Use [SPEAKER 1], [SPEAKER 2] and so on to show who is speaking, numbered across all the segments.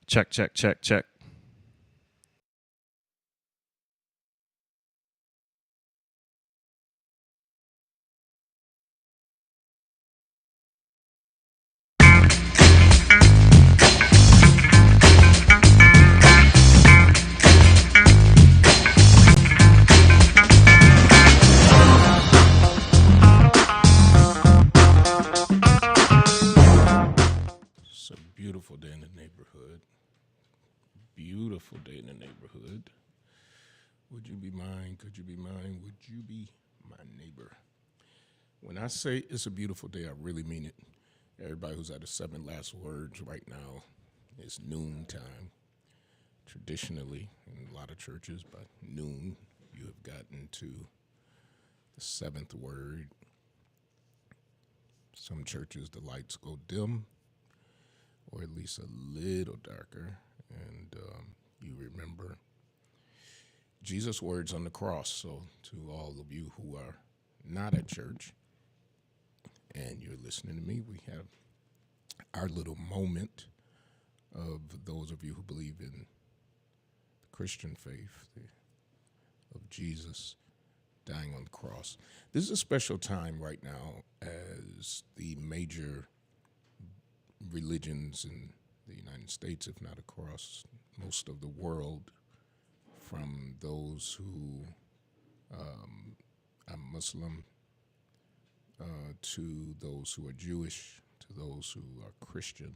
[SPEAKER 1] Check, check, check, check.
[SPEAKER 2] It's a beautiful day in the neighborhood. Beautiful day in the neighborhood. Would you be mine? Could you be mine? Would you be my neighbor? When I say it's a beautiful day, I really mean it. Everybody who's at the seven last words right now, it's noontime. Traditionally, in a lot of churches, by noon, you have gotten to the seventh word. Some churches, the lights go dim, or at least a little darker, and you remember Jesus' words on the cross. So, to all of you who are not at church and you're listening to me, we have our little moment of those of you who believe in the Christian faith of Jesus dying on the cross. This is a special time right now as the major religions in the United States, if not across most of the world, from those who are Muslim to those who are Jewish to those who are Christian,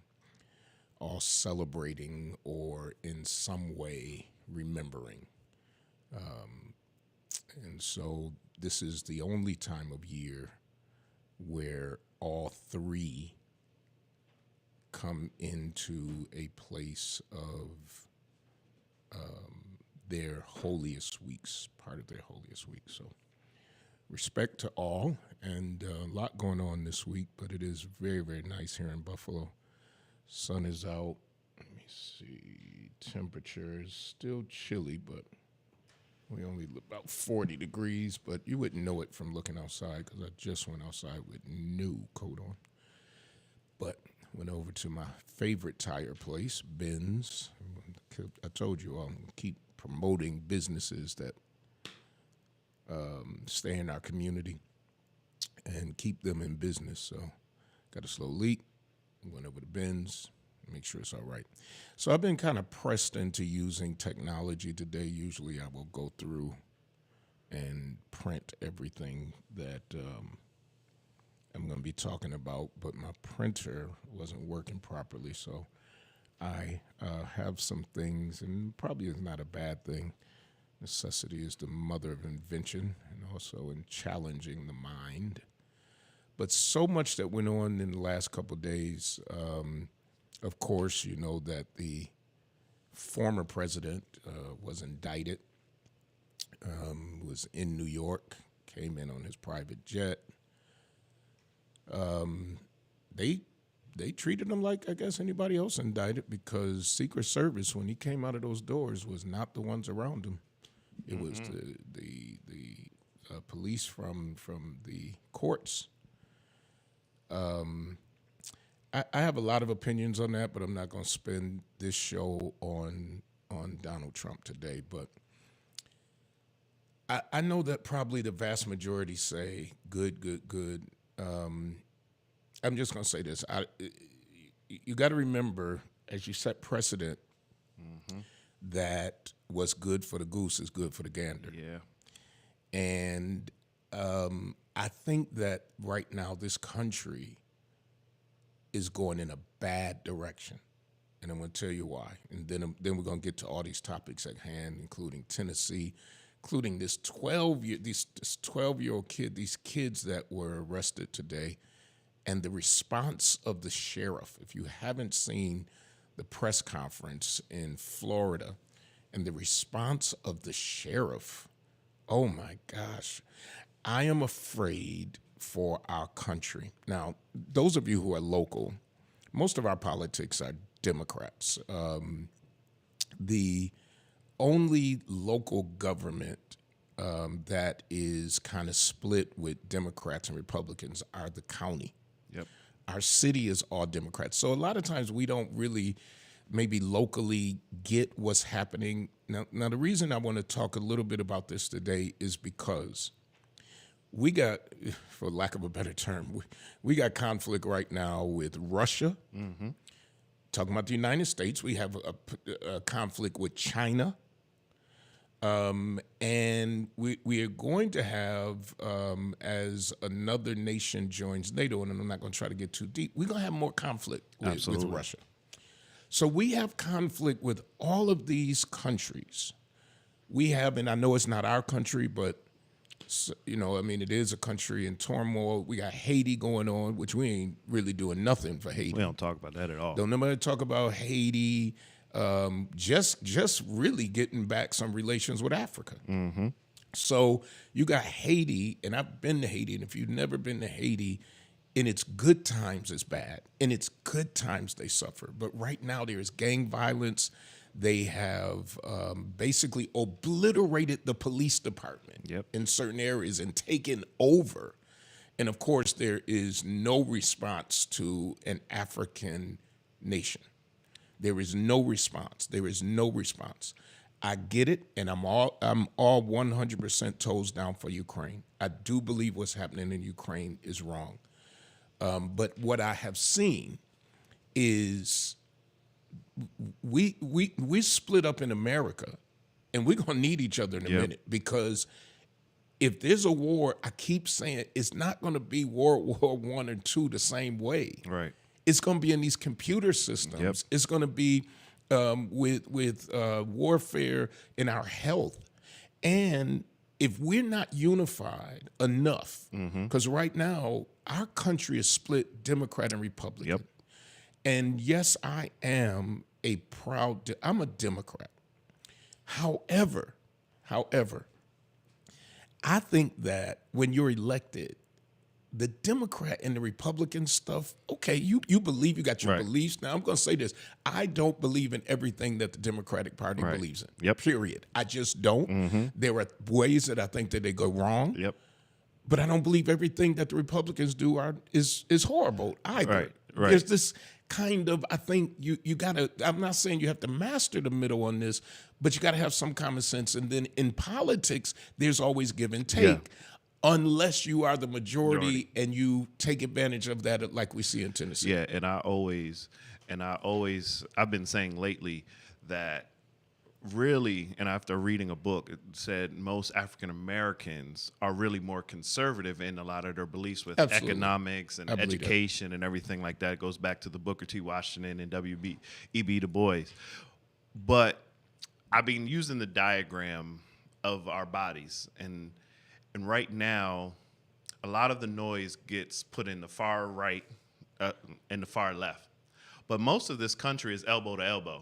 [SPEAKER 2] all celebrating or in some way remembering. And so this is the only time of year where all three come into a place of their holiest weeks, part of their holiest week. So respect to all, and a lot going on this week, but it is very, very nice here in Buffalo. Sun is out. Let me see. Temperature is still chilly, but we only about 40 degrees, but you wouldn't know it from looking outside because I just went outside with no coat on. But went over to my favorite tire place, Ben's. I told you I'm gonna keep promoting businesses that stay in our community and keep them in business. So got a slow leak, went over to Ben's, make sure it's all right. So I've been kind of pressed into using technology today. Usually I will go through and print everything that I'm going to be talking about, but my printer wasn't working properly. So I have some things, and probably is not a bad thing. Necessity is the mother of invention, and also in challenging the mind. But so much that went on in the last couple of days. Of course, you know that the former president was indicted, was in New York, came in on his private jet. They treated him like, I guess, anybody else indicted, because Secret Service, when he came out of those doors, was not the ones around him. It was the police from the courts. I have a lot of opinions on that, but I'm not going to spend this show on Donald Trump today. But I know that probably the vast majority say good, good, good. I'm just going to say this. You got to remember, as you set precedent, that what's good for the goose is good for the gander.
[SPEAKER 1] Yeah.
[SPEAKER 2] And I think that right now this country is going in a bad direction. And I'm going to tell you why. And then we're going to get to all these topics at hand, including Tennessee, including this 12-year-old kid, these kids that were arrested today, and the response of the sheriff. If you haven't seen the press conference in Florida and the response of the sheriff, oh my gosh, I am afraid for our country. Now, those of you who are local, most of our politics are Democrats. The only local government that is kind of split with Democrats and Republicans are the county.
[SPEAKER 1] Yep.
[SPEAKER 2] Our city is all Democrats. So a lot of times we don't really maybe locally get what's happening. Now the reason I want to talk a little bit about this today is because we got, for lack of a better term, we got conflict right now with Russia. Talking about the United States, we have a conflict with China. And we are going to have, as another nation joins NATO, and I'm not going to try to get too deep, we're going to have more conflict with Russia. So we have conflict with all of these countries. We have, and I know it's not our country, but it is a country in turmoil. We got Haiti going on, which we ain't really doing nothing for Haiti.
[SPEAKER 1] We don't talk about that at all.
[SPEAKER 2] Don't nobody talk about Haiti. Just really getting back some relations with Africa. So you got Haiti, and I've been to Haiti, and if you've never been to Haiti, in its good times it's bad. In its good times they suffer. But right now there is gang violence. They have basically obliterated the police department in certain areas and taken over. And of course there is no response to an African nation. There is no response. There is no response. I get it, and I'm all 100% toes down for Ukraine. I do believe what's happening in Ukraine is wrong. But what I have seen is we split up in America, and we're gonna need each other in a minute, because if there's a war, I keep saying it's not gonna be World War I or II the same way.
[SPEAKER 1] Right.
[SPEAKER 2] It's going to be in these computer systems. It's going to be with warfare in our health. And if we're not unified enough, because right now our country is split Democrat and Republican. And yes, I am I'm a Democrat. However, I think that when you're elected, the Democrat and the Republican stuff, okay, you believe, you got your beliefs. Now, I'm going to say this. I don't believe in everything that the Democratic Party believes in, period. I just don't. There are ways that I think that they go wrong, but I don't believe everything that the Republicans do is horrible either. There's this kind of, I think you got to, I'm not saying you have to master the middle on this, but you got to have some common sense. And then in politics, there's always give and take. Unless you are the majority and you take advantage of that, like we see in Tennessee.
[SPEAKER 1] Yeah, and I've been saying lately that really, and after reading a book, it said most African Americans are really more conservative in a lot of their beliefs with economics and education and everything like that. It goes back to the Booker T. Washington and W.E.B. Du Bois. But I've been using the diagram of our bodies, and right now, a lot of the noise gets put in the far right and the far left. But most of this country is elbow to elbow,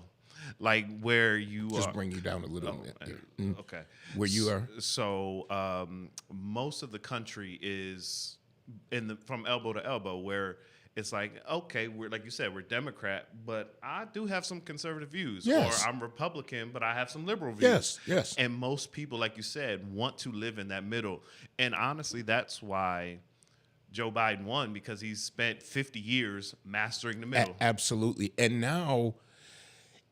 [SPEAKER 1] like where you
[SPEAKER 2] just bring you down a little bit.
[SPEAKER 1] Okay.
[SPEAKER 2] Where you are?
[SPEAKER 1] So most of the country is from elbow to elbow, where it's like, okay, we're, like you said, we're Democrat, but I do have some conservative views. Or I'm Republican, but I have some liberal views.
[SPEAKER 2] Yes.
[SPEAKER 1] And most people, like you said, want to live in that middle. And honestly, that's why Joe Biden won, because he's spent 50 years mastering the middle.
[SPEAKER 2] Absolutely. And now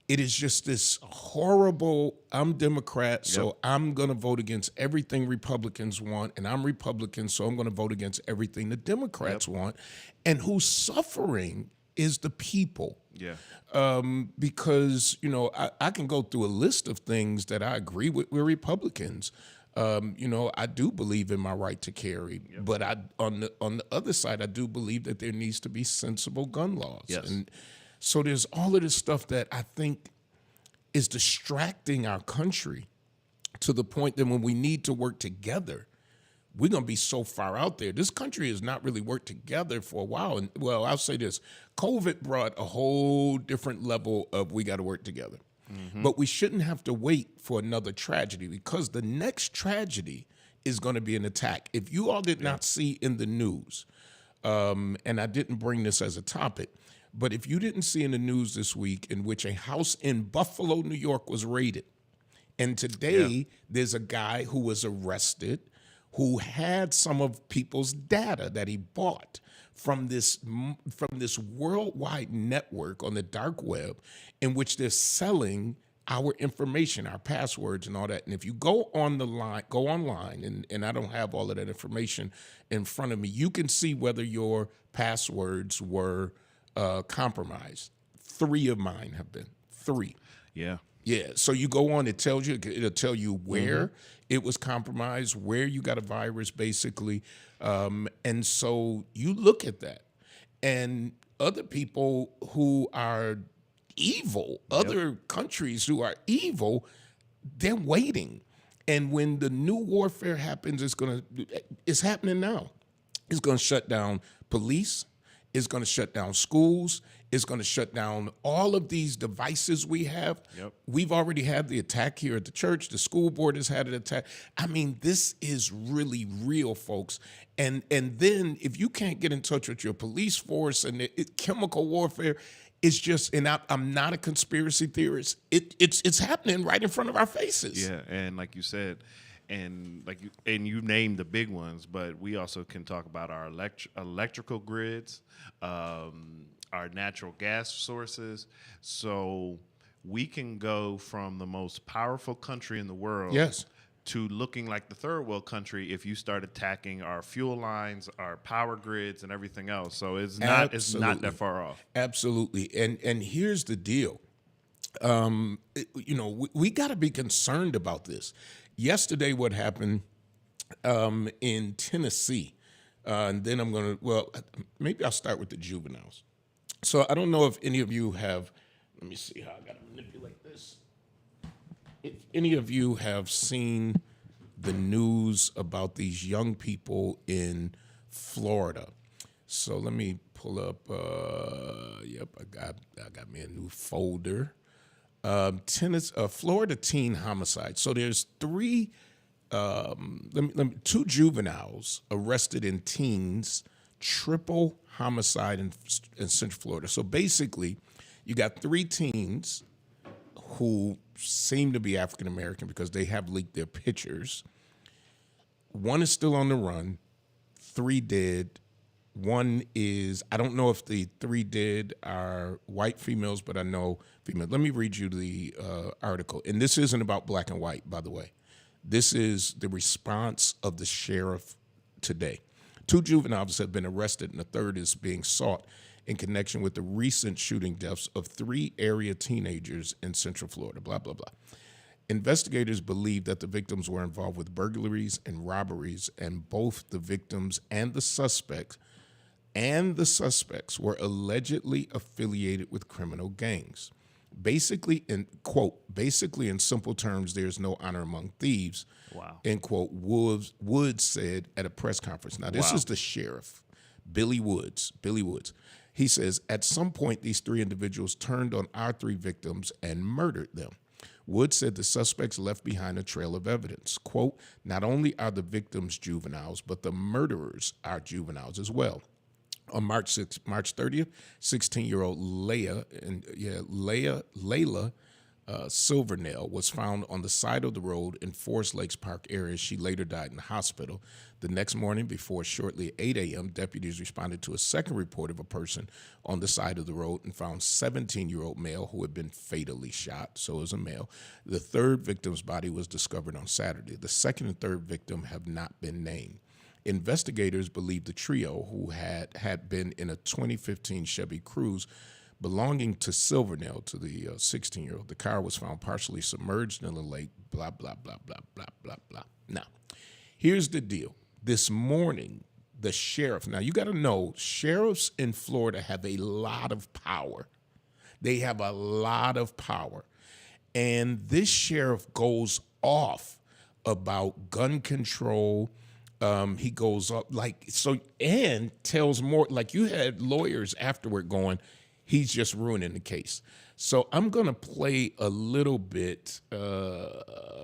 [SPEAKER 2] it is just this horrible, I'm Democrat, so I'm going to vote against everything Republicans want, and I'm Republican, so I'm going to vote against everything the Democrats want. And who's suffering is the people. Because, I can go through a list of things that I agree with Republicans. I do believe in my right to carry, but on the other side, I do believe that there needs to be sensible gun laws. And so there's all of this stuff that I think is distracting our country to the point that when we need to work together, we're going to be so far out there. This country has not really worked together for a while. And, well, I'll say this. COVID brought a whole different level of we got to work together. But we shouldn't have to wait for another tragedy, because the next tragedy is going to be an attack. If you all did not see in the news, and I didn't bring this as a topic, but if you didn't see in the news this week in which a house in Buffalo, New York was raided, and today there's a guy who was arrested who had some of people's data that he bought from this worldwide network on the dark web, in which they're selling our information, our passwords, and all that. And if you go online, and I don't have all of that information in front of me, you can see whether your passwords were compromised. 3 of mine have been. 3.
[SPEAKER 1] Yeah.
[SPEAKER 2] Yeah. So you go on, it'll tell you where it was compromised, where you got a virus, basically. And so you look at that. And other people who are evil, other countries who are evil, they're waiting. And when the new warfare happens, it's happening now. It's going to shut down police. It's going to shut down schools. It's going to shut down all of these devices we have.
[SPEAKER 1] Yep.
[SPEAKER 2] We've already had the attack here at the church. The school board has had an attack. I mean, this is really real, folks. And then if you can't get in touch with your police force and chemical warfare, it's just, and I'm not a conspiracy theorist. It's happening right in front of our faces.
[SPEAKER 1] Yeah, and like you said, and you named the big ones, but we also can talk about our electrical grids, our natural gas sources. So we can go from the most powerful country in the world,
[SPEAKER 2] yes,
[SPEAKER 1] to looking like the third world country if you start attacking our fuel lines, our power grids, and everything else. So it's not that far off. Absolutely.
[SPEAKER 2] And here's the deal. We got to be concerned about this. Yesterday, what happened in Tennessee, and then maybe I'll start with the juveniles. So I don't know if any of you have, let me see how I got to manipulate this. If any of you have seen the news about these young people in Florida. So let me pull up, I got me a new folder. Florida teen homicide. So there's 2 juveniles arrested in teens, triple homicide in Central Florida. So basically, you got 3 teens who seem to be African American because they have leaked their pictures. 1 is still on the run, 3 dead. 1 is, I don't know if the 3 dead are white females, but I know female. Let me read you the article. And this isn't about black and white, by the way. This is the response of the sheriff today. 2 juveniles have been arrested, and a 3rd is being sought in connection with the recent shooting deaths of 3 area teenagers in Central Florida, blah, blah, blah. Investigators believe that the victims were involved with burglaries and robberies, and both the victims and the suspects were allegedly affiliated with criminal gangs. Basically, in simple terms, there's no honor among thieves.
[SPEAKER 1] Wow.
[SPEAKER 2] End quote, Woods said at a press conference. Now, this is the sheriff, Billy Woods. He says, at some point, these 3 individuals turned on our 3 victims and murdered them. Woods said the suspects left behind a trail of evidence. Quote, not only are the victims juveniles, but the murderers are juveniles as well. On March 30th, 16-year-old Layla Silvernail was found on the side of the road in Forest Lakes Park area. She later died in the hospital. The next morning, shortly at 8 a.m., deputies responded to a second report of a person on the side of the road and found 17-year-old male who had been fatally shot. So it was a male. The 3rd victim's body was discovered on Saturday. The 2nd and 3rd victim have not been named. Investigators believe the trio, who had been in a 2015 Chevy Cruze belonging to Silvernail, to the 16-year-old. The car was found partially submerged in the lake, blah, blah, blah, blah, blah, blah, blah. Now, here's the deal. This morning, the sheriff, now you got to know, sheriffs in Florida have a lot of power. They have a lot of power. And this sheriff goes off about gun control. He goes up and tells more, like you had lawyers afterward going, he's just ruining the case. So I'm going to play a little bit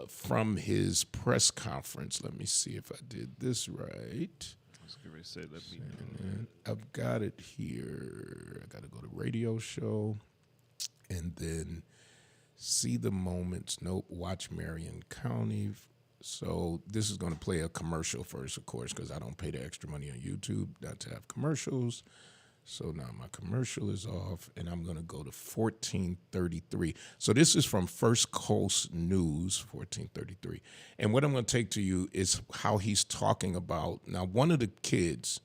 [SPEAKER 2] from his press conference. Let me see if I did this right. I've got it here. I got to go to radio show and then see the moments. Nope, watch Marion County. So this is going to play a commercial first, of course, because I don't pay the extra money on YouTube not to have commercials. So now my commercial is off, and I'm going to go to 1433. So this is from First Coast News, 1433. And what I'm going to take to you is how he's talking about. Now, one of the kids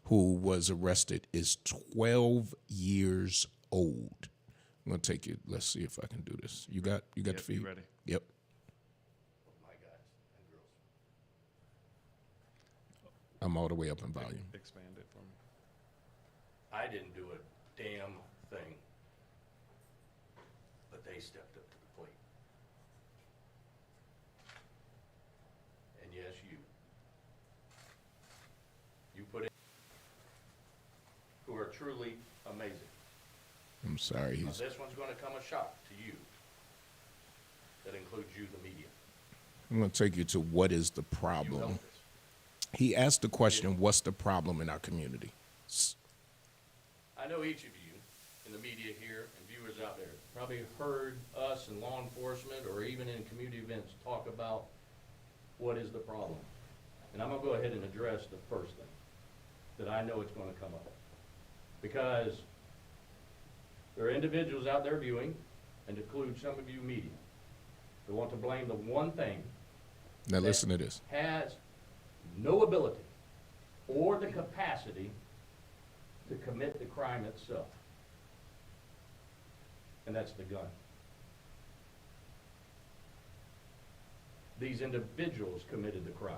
[SPEAKER 2] who was arrested is 12 years old. I'm going to take you. Let's see if I can do this. You got the feed?
[SPEAKER 1] You ready?
[SPEAKER 2] Yep.
[SPEAKER 3] My guys and girls.
[SPEAKER 2] I'm all the way up in volume.
[SPEAKER 1] Expand it for me.
[SPEAKER 3] I didn't do a damn thing, but they stepped up to the plate. And yes, you put in, who are truly amazing.
[SPEAKER 2] I'm sorry.
[SPEAKER 3] Now, this one's going to come a shock to you. That includes you, the media.
[SPEAKER 2] I'm going to take you to what is the
[SPEAKER 3] You
[SPEAKER 2] problem.
[SPEAKER 3] helped us.
[SPEAKER 2] He asked the question, what's the problem in our community?
[SPEAKER 3] I know each of you in the media here and viewers out there probably heard us in law enforcement or even in community events talk about what is the problem. And I'm gonna go ahead and address the first thing that I know it's gonna come up. Because there are individuals out there viewing, and to include some of you media, that want to blame the one thing
[SPEAKER 2] Now listen to this.
[SPEAKER 3] has no ability or the capacity to commit the crime itself. And that's the gun. These individuals committed the crime.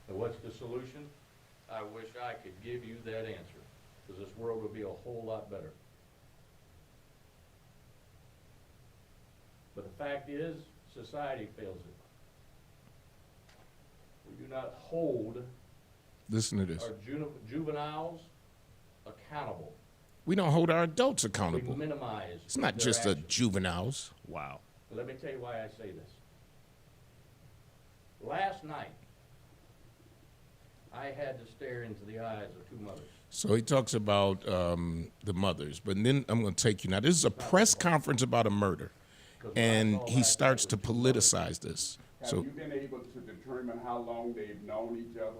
[SPEAKER 3] And what's the solution? I wish I could give you that answer, because this world would be a whole lot better. But the fact is, society fails it. We do not hold
[SPEAKER 2] Listen to this.
[SPEAKER 3] our juveniles accountable.
[SPEAKER 2] We don't hold our adults
[SPEAKER 3] We
[SPEAKER 2] accountable.
[SPEAKER 3] minimize.
[SPEAKER 2] It's not
[SPEAKER 3] their
[SPEAKER 2] just the
[SPEAKER 3] actions.
[SPEAKER 2] juveniles.
[SPEAKER 1] Wow.
[SPEAKER 3] Let me tell you why I say this. Last night, I had to stare into the eyes of two mothers.
[SPEAKER 2] So he talks about the mothers, but then I'm going to take you. Now, this is a press conference about a murder,
[SPEAKER 3] 'Cause when I
[SPEAKER 2] and
[SPEAKER 3] saw
[SPEAKER 2] he
[SPEAKER 3] last
[SPEAKER 2] starts
[SPEAKER 3] night
[SPEAKER 2] to
[SPEAKER 3] with two mothers,
[SPEAKER 2] politicize this.
[SPEAKER 4] Have
[SPEAKER 2] So
[SPEAKER 4] you been able to determine how long they've known each other?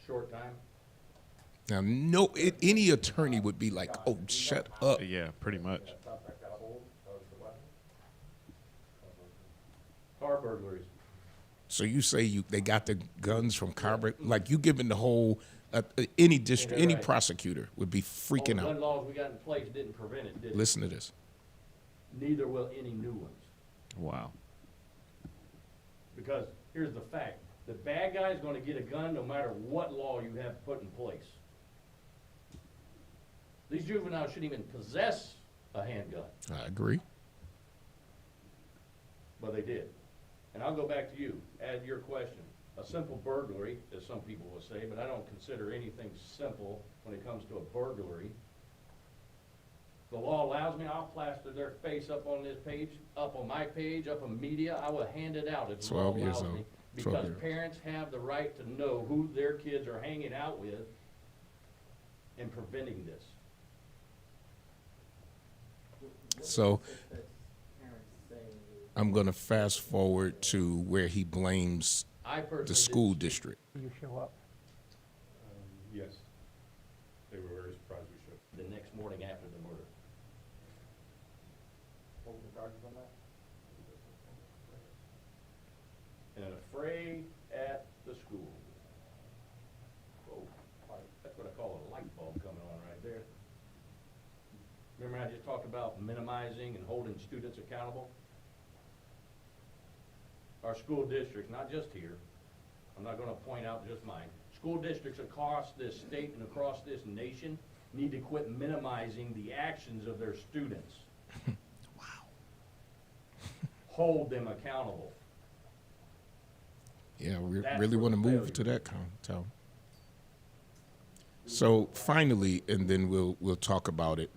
[SPEAKER 3] short time,
[SPEAKER 2] now, any attorney would be like, "Oh, shut up."
[SPEAKER 1] Yeah, pretty much.
[SPEAKER 3] car burglaries.
[SPEAKER 2] So you say they got the guns from Carver? Like you giving the whole any district, any
[SPEAKER 3] Right.
[SPEAKER 2] prosecutor would be
[SPEAKER 3] All
[SPEAKER 2] freaking
[SPEAKER 3] the gun
[SPEAKER 2] out.
[SPEAKER 3] laws we got in place didn't prevent it, did it?
[SPEAKER 2] Listen to this.
[SPEAKER 3] Neither will any new ones.
[SPEAKER 1] Wow.
[SPEAKER 3] Because here's the fact, the bad guy's gonna get a gun no matter what law you have put in place. These juveniles shouldn't even possess a handgun,
[SPEAKER 2] I agree.
[SPEAKER 3] but they did. And I'll go back to you, add your question. A simple burglary, as some people will say, but I don't consider anything simple when it comes to a burglary. The law allows me, I'll plaster their face up on this page, up on my page, up on media, I will hand it out if the law
[SPEAKER 2] 12 years
[SPEAKER 3] allows
[SPEAKER 2] old.
[SPEAKER 3] me.
[SPEAKER 2] 12
[SPEAKER 3] Because
[SPEAKER 2] years.
[SPEAKER 3] parents have the right to know who their kids are hanging out with in preventing this.
[SPEAKER 2] So I'm going to fast forward to where he blames
[SPEAKER 3] I personally
[SPEAKER 2] the school
[SPEAKER 3] didn't see-
[SPEAKER 2] district.
[SPEAKER 5] You show up.
[SPEAKER 6] Yes. They were very surprised we showed.
[SPEAKER 3] The next morning after the murder.
[SPEAKER 5] What were the charges on that?
[SPEAKER 3] And an affray at the school. Whoa, that's what I call a light bulb coming on right there. Remember I just talked about minimizing and holding students accountable? Our school districts, not just here, I'm not gonna point out just mine, school districts across this state and across this nation need to quit minimizing the actions of their students.
[SPEAKER 2] Wow.
[SPEAKER 3] Hold them accountable.
[SPEAKER 2] Yeah, we
[SPEAKER 3] That's
[SPEAKER 2] really
[SPEAKER 3] where
[SPEAKER 2] want to
[SPEAKER 3] the
[SPEAKER 2] move to
[SPEAKER 3] failure
[SPEAKER 2] that tone. So finally, and then we'll talk about it.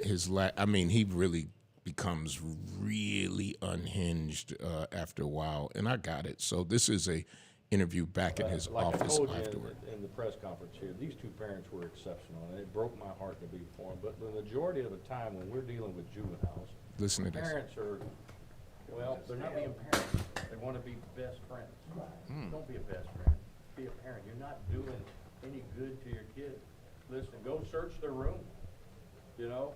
[SPEAKER 2] He really becomes really unhinged after a while, and I got it. So this is a interview back in his
[SPEAKER 3] Like I
[SPEAKER 2] office
[SPEAKER 3] told you
[SPEAKER 2] afterward.
[SPEAKER 3] in the press conference here, these two parents were exceptional, and it broke my heart to be for them. But the majority of the time when we're dealing with juveniles,
[SPEAKER 2] Listen to this.
[SPEAKER 3] parents are, well, they're not being parents. They want to be best friends. Don't be a best friend. Be a parent. You're not doing any good to your kid. Listen, go search their room. You know,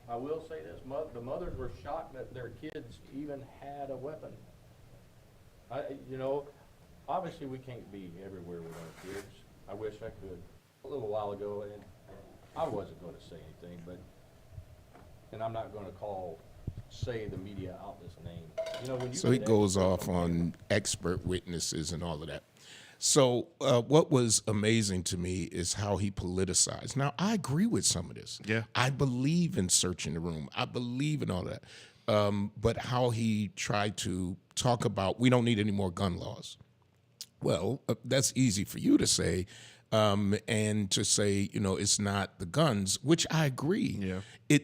[SPEAKER 3] I will say this, the mothers were shocked that their kids even had a weapon. You know, obviously we can't be everywhere with our kids. I wish I could. A little while ago, and I wasn't going to say anything, and I'm not going to say the media outlet's name. You know, when you
[SPEAKER 2] So he
[SPEAKER 3] get
[SPEAKER 2] goes
[SPEAKER 3] experts
[SPEAKER 2] off
[SPEAKER 3] on
[SPEAKER 2] on expert witnesses and all of that. So what was amazing to me is how he politicized. Now, I agree with some of this.
[SPEAKER 1] Yeah.
[SPEAKER 2] I believe in searching the room. I believe in all that. But how he tried to talk about, we don't need any more gun laws. Well, that's easy for you to say, and to say, you know, it's not the guns, which I agree.
[SPEAKER 1] Yeah.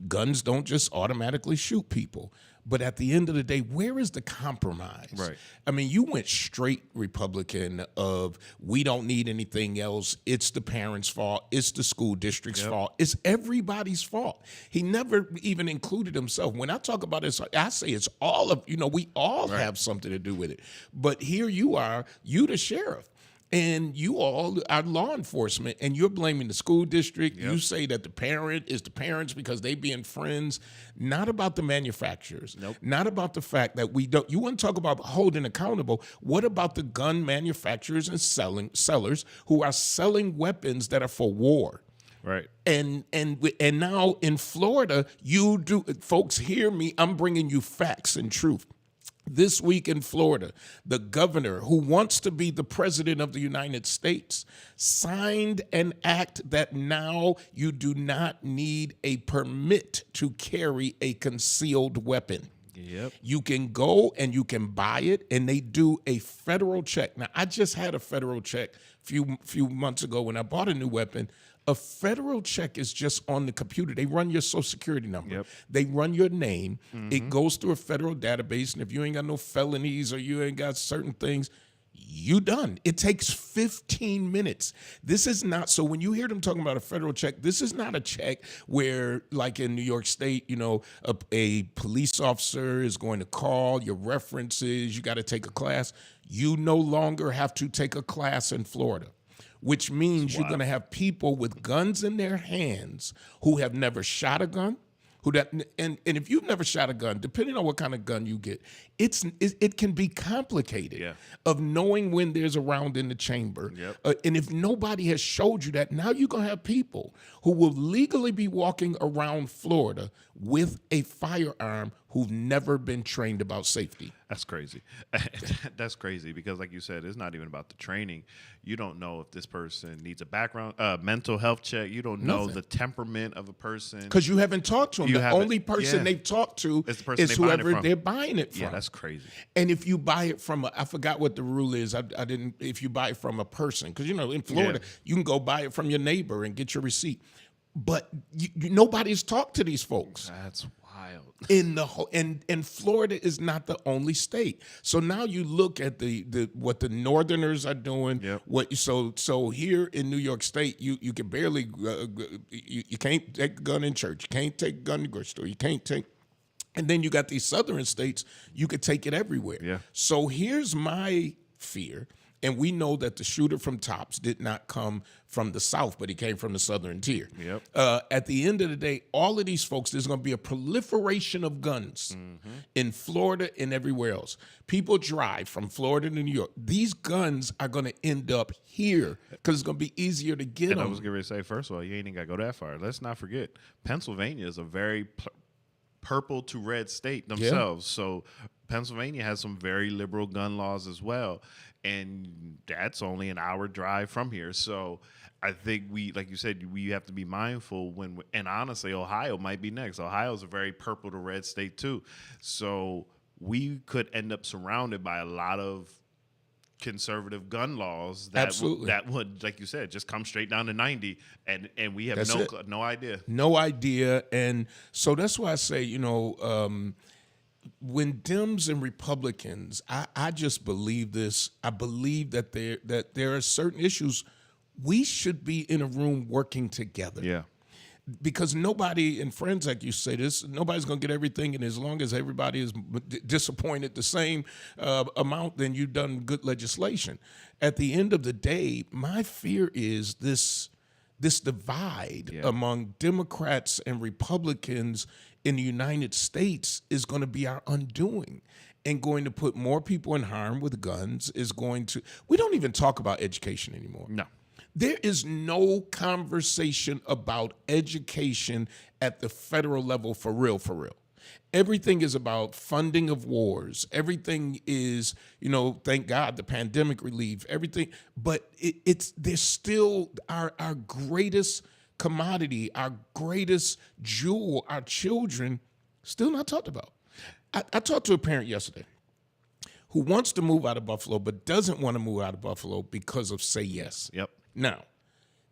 [SPEAKER 2] Guns don't just automatically shoot people. But at the end of the day, where is the compromise?
[SPEAKER 1] Right.
[SPEAKER 2] I mean, you went straight Republican of we don't need anything else. It's the parents' fault. It's the school district's fault. It's everybody's fault. He never even included himself. When I talk about this, I say it's all of, you know, we all have something to do with it. But here you are, you the sheriff. And you all are law enforcement, and you're blaming the school district. You say that the parent is the parents because they being friends. Not about the manufacturers.
[SPEAKER 1] Nope.
[SPEAKER 2] Not about the fact that we don't. You want to talk about holding accountable. What about the gun manufacturers and sellers who are selling weapons that are for war?
[SPEAKER 1] Right.
[SPEAKER 2] And now in Florida, you do. Folks, hear me. I'm bringing you facts and truth. This week in Florida, the governor, who wants to be the president of the United States, signed an act that now you do not need a permit to carry a concealed weapon.
[SPEAKER 1] Yep.
[SPEAKER 2] You can go and you can buy it, and they do a federal check. Now, I just had a federal check a few months ago when I bought a new weapon. A federal check is just on the computer. They run your social security number.
[SPEAKER 1] Yep.
[SPEAKER 2] They run your name. It goes through a federal database, and if you ain't got no felonies or you ain't got certain things, you done. It takes 15 minutes. This is not, so when you hear them talking about a federal check, this is not a check where, like in New York State, you know, a police officer is going to call your references, you got to take a class. You no longer have to take a class in Florida, which means you're going to have people with guns in their hands who have never shot a gun, and if you've never shot a gun, depending on what kind of gun you get, it can be complicated of knowing when there's a round in the chamber. And if nobody has showed you that, now you're going to have people who will legally be walking around Florida with a firearm who've never been trained about safety.
[SPEAKER 1] That's crazy. That's crazy because, like you said, it's not even about the training. You don't know if this person needs a background, mental health check. You don't know the temperament of a person.
[SPEAKER 2] Because you haven't talked to them. The only person they've talked to is whoever they're buying it from.
[SPEAKER 1] Yeah, that's crazy.
[SPEAKER 2] And if you buy it from I forgot what the rule is. I didn't. If you buy it from a person, because you know in Florida you can go buy it from your neighbor and get your receipt. But nobody's talked to these folks.
[SPEAKER 1] That's wild.
[SPEAKER 2] In the whole, and Florida is not the only state. So now you look at the what the Northerners are doing. So here in New York State, you can barely you can't take a gun in church. You can't take a gun in the grocery store. You can't take. And then you got these southern states, you could take it everywhere.
[SPEAKER 1] Yeah.
[SPEAKER 2] So here's my fear, and we know that the shooter from Tops did not come from the South, but he came from the southern tier. At the end of the day, all of these folks, there's going to be a proliferation of guns in Florida and everywhere else. People drive from Florida to New York. These guns are going to end up here because it's going to be easier to get
[SPEAKER 1] And
[SPEAKER 2] them.
[SPEAKER 1] I was going to say, first of all, you ain't even got to go that far. Let's not forget, Pennsylvania is a very purple to red state themselves. So Pennsylvania has some very liberal gun laws as well. And that's only an hour drive from here. So I think we, like you said, we have to be mindful and honestly, Ohio might be next. Ohio is a very purple to red state too. So we could end up surrounded by a lot of conservative gun laws that would, like you said, just come straight down to 90, and we have no idea.
[SPEAKER 2] No idea. And so that's why I say, when Dems and Republicans, I just believe this. I believe that there are certain issues we should be in a room working together.
[SPEAKER 1] Yeah.
[SPEAKER 2] Because nobody, and friends, like you say this, nobody's going to get everything, and as long as everybody is disappointed the same amount, then you've done good legislation. At the end of the day, my fear is this divide among Democrats and Republicans in the United States is going to be our undoing, and going to put more people in harm with guns is going to, we don't even talk about education anymore.
[SPEAKER 1] No.
[SPEAKER 2] There is no conversation about education at the federal level for real, for real. Everything is about funding of wars. Everything is, thank God, the pandemic relief, everything. But there's still our greatest commodity, our greatest jewel, our children, still not talked about. I talked to a parent yesterday who wants to move out of Buffalo but doesn't want to move out of Buffalo because of Say Yes.
[SPEAKER 1] Yep.
[SPEAKER 2] Now,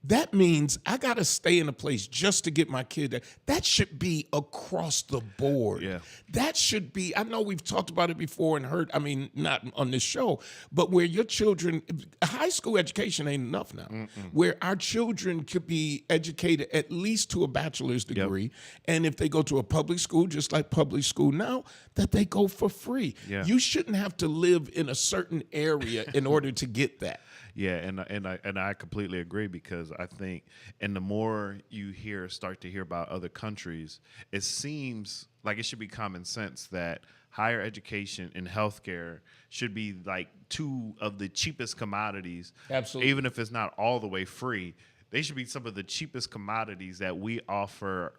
[SPEAKER 2] that means I got to stay in a place just to get my kid there. That should be across the board.
[SPEAKER 1] Yeah.
[SPEAKER 2] That should be, I know we've talked about it before and heard, not on this show, but where your children, high school education ain't enough now, where our children could be educated at least to a bachelor's degree. Yep. And if they go to a public school, just like public school now, that they go for free. Yeah. You shouldn't have to live in a certain area in order to get that.
[SPEAKER 1] Yeah, and I completely agree, because I think, and the more you start to hear about other countries, it seems like it should be common sense that higher education and healthcare should be like two of the cheapest commodities.
[SPEAKER 2] Absolutely.
[SPEAKER 1] Even if it's not all the way free, they should be some of the cheapest commodities that we offer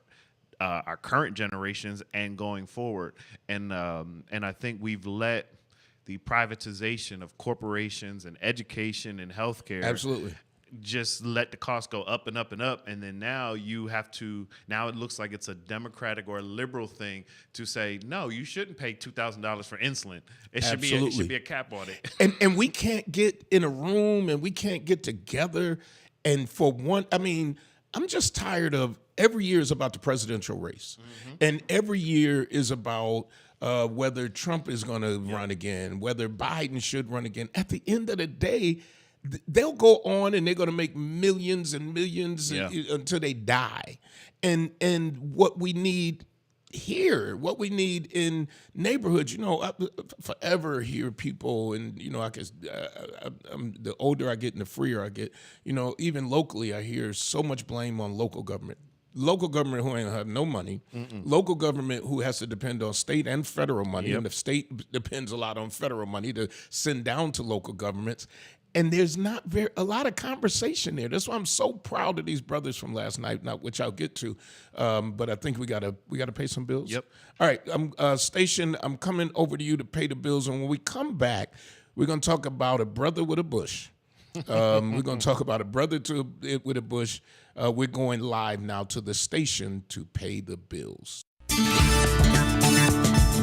[SPEAKER 1] our current generations and going forward. And I think we've let the privatization of corporations and education and healthcare
[SPEAKER 2] absolutely
[SPEAKER 1] just let the cost go up and up and up. And then now it looks like it's a Democratic or a liberal thing to say, no, you shouldn't pay $2,000 for insulin. It should be a cap on it.
[SPEAKER 2] And we can't get in a room and we can't get together. And for one, I'm just tired of, every year is about the presidential race. Mm-hmm. And every year is about whether Trump is going to run again, whether Biden should run again. At the end of the day, they'll go on and they're going to make millions and millions until they die. And what we need here, what we need in neighborhoods, I forever hear people, and the older I get and the freer I get, even locally I hear so much blame on local government. Local government who ain't have no money, local government who has to depend on state and federal money, and the state depends a lot on federal money to send down to local governments. And there's not a lot of conversation there. That's why I'm so proud of these brothers from last night, which I'll get to. But I think we gotta pay some bills.
[SPEAKER 1] Yep.
[SPEAKER 2] All right, Station, I'm coming over to you to pay the bills, and when we come back, we're gonna talk about a brother with a bush. We're going to talk about a brother with a bush. We're going live now to the station to pay the bills.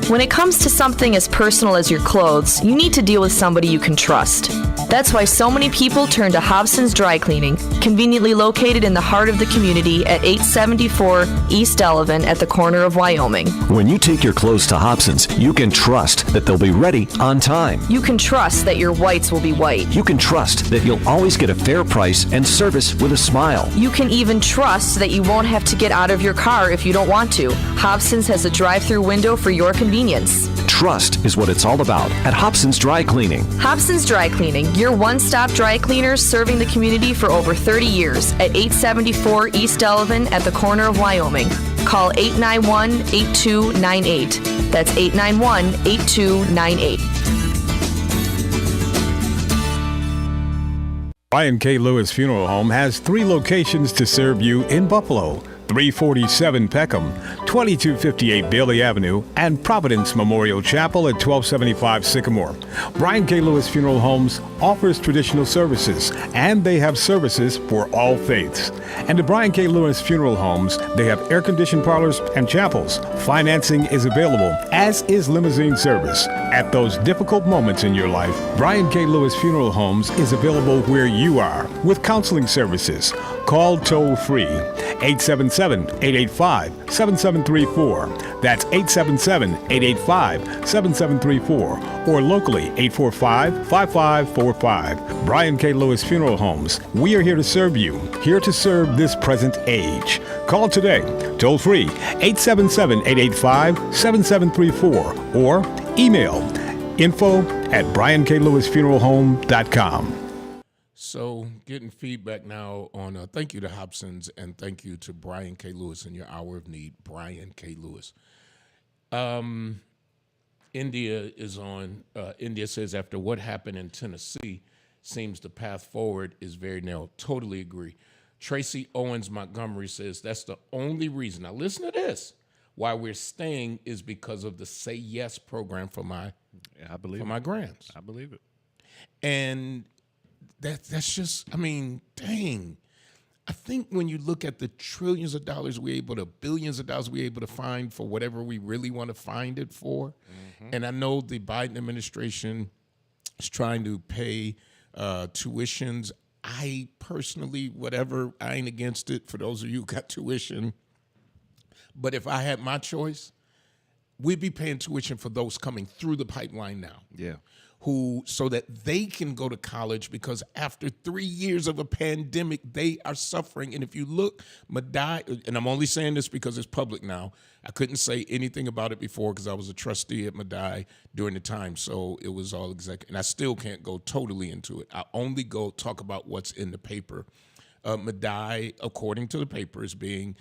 [SPEAKER 5] When it comes to something as personal as your clothes, you need to deal with somebody you can trust. That's why so many people turn to Hobson's Dry Cleaning, conveniently located in the heart of the community at 874 East Delavan at the corner of Wyoming.
[SPEAKER 7] When you take your clothes to Hobson's, you can trust that they'll be ready on time.
[SPEAKER 5] You can trust that your whites will be white.
[SPEAKER 7] You can trust that you'll always get a fair price and service with a smile.
[SPEAKER 5] You can even trust that you won't have to get out of your car if you don't want to. Hobson's has a drive-through window for your convenience.
[SPEAKER 7] Trust is what it's all about at Hobson's Dry Cleaning.
[SPEAKER 5] Hobson's Dry Cleaning, your one-stop dry cleaners serving the community for over 30 years at 874 East Delavan at the corner of Wyoming. Call 891-8298. That's 891-8298.
[SPEAKER 8] Brian K. Lewis Funeral Home has 3 locations to serve you in Buffalo. 347 Peckham, 2258 Bailey Avenue, and Providence Memorial Chapel at 1275 Sycamore. Brian K. Lewis Funeral Homes offers traditional services, and they have services for all faiths. And at Brian K. Lewis Funeral Homes, they have air-conditioned parlors and chapels. Financing is available, as is limousine service. At those difficult moments in your life, Brian K. Lewis Funeral Homes is available where you are with counseling services. Call toll-free 877-885-7734. That's 877-885-7734. Or locally 845-5545. Brian K. Lewis Funeral Homes. We are here to serve you, here to serve this present age. Call today, toll-free 877-885-7734. Or email info@brianklewisfuneralhome.com.
[SPEAKER 2] So getting feedback now on thank you to Hobsons and thank you to Brian K. Lewis in your hour of need, Brian K. Lewis. India is on. India says after what happened in Tennessee, seems the path forward is very narrow. Totally agree. Tracy Owens Montgomery says that's the only reason. Now listen to this. Why we're staying is because of the Say Yes program for my grands.
[SPEAKER 1] I believe it.
[SPEAKER 2] And that's just, I mean, dang. I think when you look at the trillions of dollars billions of dollars we're able to find for whatever we really want to find it for, and I know the Biden administration is trying to pay tuitions. I personally, I ain't against it for those of you who got tuition. But if I had my choice, we'd be paying tuition for those coming through the pipeline now.
[SPEAKER 1] Yeah.
[SPEAKER 2] So that they can go to college, because after 3 years of a pandemic, they are suffering. And if you look, Madai, and I'm only saying this because it's public now. I couldn't say anything about it before because I was a trustee at Madai during the time. So it was all executive. And I still can't go totally into it. I only go talk about what's in the paper. Madai, according to the paper, is being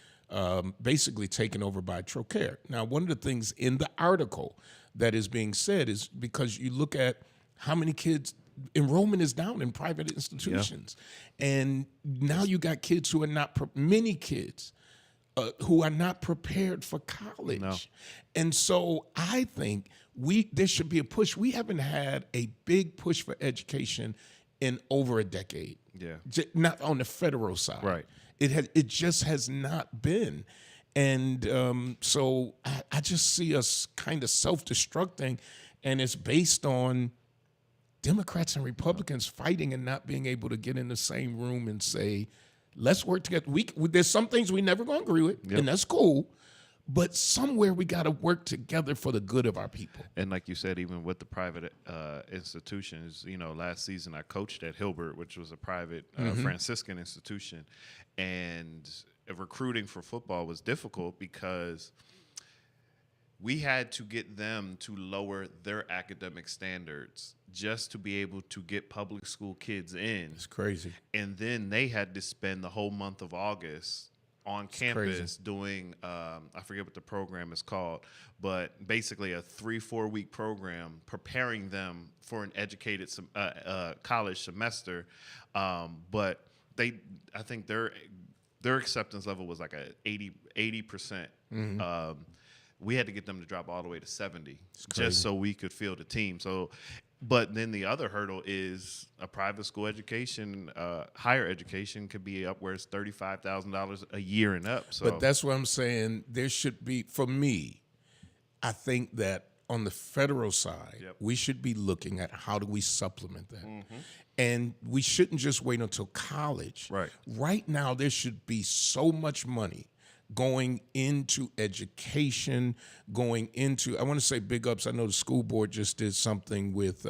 [SPEAKER 2] basically taken over by Trocare. Now, one of the things in the article that is being said is because you look at how many kids, enrollment is down in private institutions. Yeah. And now you got kids who are many kids who are not prepared for college. No. And so I think there should be a push. We haven't had a big push for education in over a decade.
[SPEAKER 1] Yeah.
[SPEAKER 2] Not on the federal side.
[SPEAKER 1] Right.
[SPEAKER 2] It just has not been. And so I just see us kind of self-destructing, and it's based on Democrats and Republicans fighting and not being able to get in the same room and say, let's work together. There's some things we never going to agree with, and that's cool, but somewhere we got to work together for the good of our people.
[SPEAKER 1] And like you said, even with the private institutions, last season I coached at Hilbert, which was a private Franciscan institution, and recruiting for football was difficult because we had to get them to lower their academic standards just to be able to get public school kids in.
[SPEAKER 2] It's crazy.
[SPEAKER 1] And then they had to spend the whole month of August on campus doing, I forget what the program is called, but basically a 3-4 week program preparing them for an educated college semester. But I think their acceptance level was like a 80%. We had to get them to drop all the way to 70 just so we could field a team. So, but then the other hurdle is a private school education, higher education could be upwards $35,000 a year and up. So,
[SPEAKER 2] but that's what I'm saying. There should be, for me, I think that on the federal side, we should be looking at how do we supplement that. And we shouldn't just wait until college.
[SPEAKER 1] Right.
[SPEAKER 2] Right now, there should be so much money going into education, I want to say big ups. I know the school board just did something with